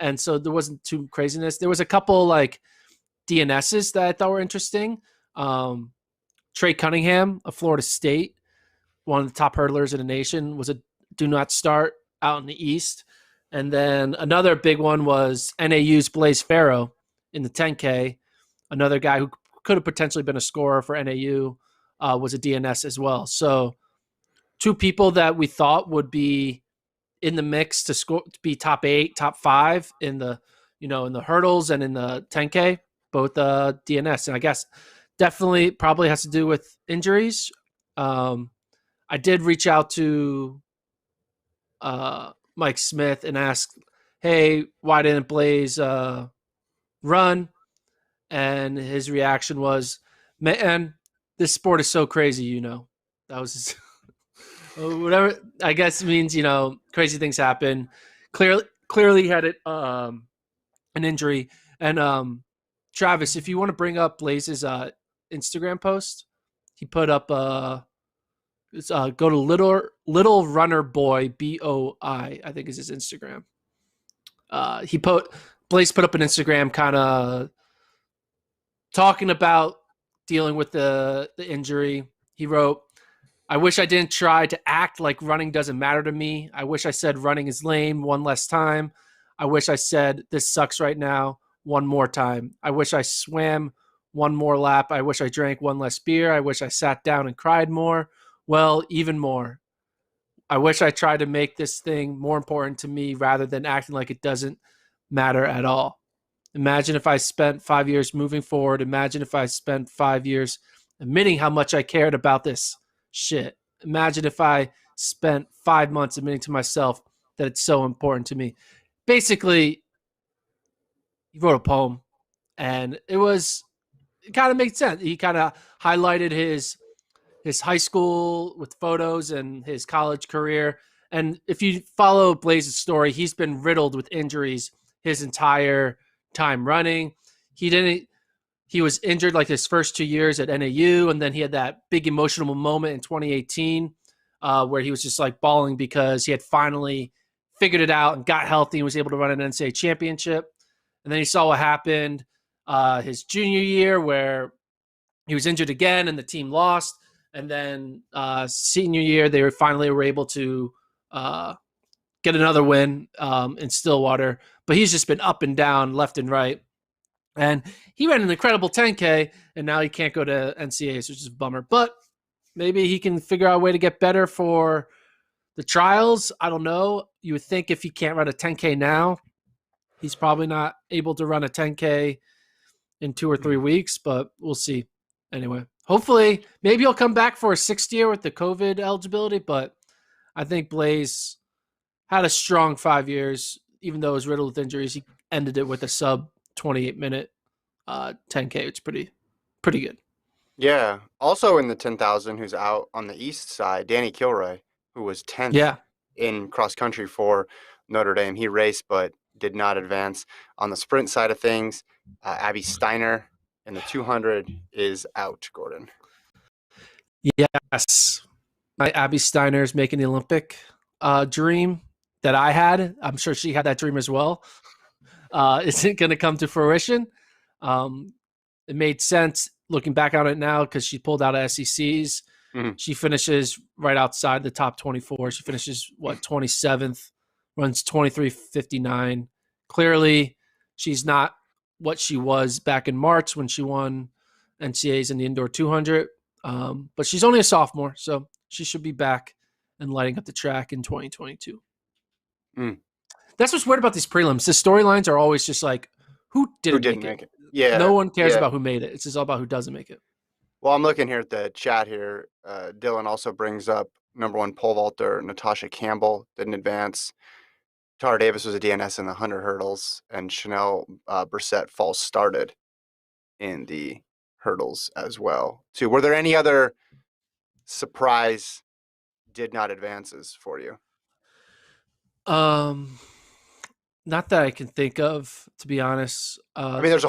And so there wasn't too craziness. There was a couple like DNSs that I thought were interesting. Trey Cunningham of Florida State, one of the top hurdlers in the nation, was a do not start out in the East. And then another big one was NAU's Blaze Farrow in the 10K. Another guy who could have potentially been a scorer for NAU was a DNS as well. So two people that we thought would be in the mix to score, to be top 8, top 5 in the, in the hurdles and in the 10K, both DNS. And I guess definitely probably has to do with injuries. I did reach out to Mike Smith and ask, hey, why didn't Blaze run? And his reaction was, man, this sport is so crazy, That was his whatever, I guess it means, crazy things happen. Clearly had it an injury. And Travis, if you want to bring up Blaze's Instagram post, he put up go to little runner boy BOI, I think is his Instagram. Blaze put up an Instagram kind of talking about dealing with the injury. He wrote, I wish I didn't try to act like running doesn't matter to me. I wish I said running is lame one less time. I wish I said this sucks right now one more time. I wish I swam one more lap. I wish I drank one less beer. I wish I sat down and cried more. Well, even more. I wish I tried to make this thing more important to me rather than acting like it doesn't matter at all. Imagine if I spent 5 years moving forward. Imagine if I spent 5 years admitting how much I cared about this shit. Imagine if I spent 5 months admitting to myself that it's so important to me. Basically, he wrote a poem, and it kind of made sense. He kind of highlighted his high school with photos and his college career. And if you follow Blaze's story, he's been riddled with injuries his entire time running. He was injured like his first 2 years at NAU, and then he had that big emotional moment in 2018 where he was just like bawling because he had finally figured it out and got healthy and was able to run an NCAA championship. And then he saw what happened his junior year where he was injured again and the team lost. And then senior year, they finally were able to get another win in Stillwater. But he's just been up and down, left and right. And he ran an incredible 10K, and now he can't go to NCAAs, which is a bummer. But maybe he can figure out a way to get better for the trials. I don't know. You would think if he can't run a 10K now, he's probably not able to run a 10K in 2 or 3 weeks, but we'll see. Anyway, hopefully, maybe he'll come back for a 6th year with the COVID eligibility, but I think Blaze had a strong 5 years, even though it was riddled with injuries. He ended it with a sub 28-minute 10K. It's pretty good. Yeah. Also in the 10,000, who's out on the east side, Danny Kilray, who was 10th in cross country for Notre Dame. He raced but did not advance. On the sprint side of things, Abby Steiner in the 200 is out, Gordon. Yes. My Abby Steiner is making the Olympic dream that I had. I'm sure she had that dream as well. Isn't going to come to fruition. It made sense looking back on it now because she pulled out of SECs. Mm-hmm. She finishes right outside the top 24. She finishes, 27th, runs 23:59. Clearly, she's not what she was back in March when she won NCAAs in the indoor 200. But she's only a sophomore, so she should be back and lighting up the track in 2022. That's what's weird about these prelims. The storylines are always just like, who didn't make it? Yeah. No one cares about who made it. It's just all about who doesn't make it. Well, I'm looking here at the chat here. Dylan also brings up number 1 pole vaulter Natasha Campbell didn't advance. Tara Davis was a DNS in the 100 hurdles, and Chanel Brissett false started in the hurdles as well. So were there any other surprise did not advances for you? Not that I can think of, to be honest. I mean, there's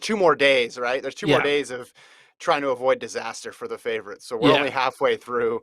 2 more days, right? There's 2 more days of trying to avoid disaster for the favorites. So we're only halfway through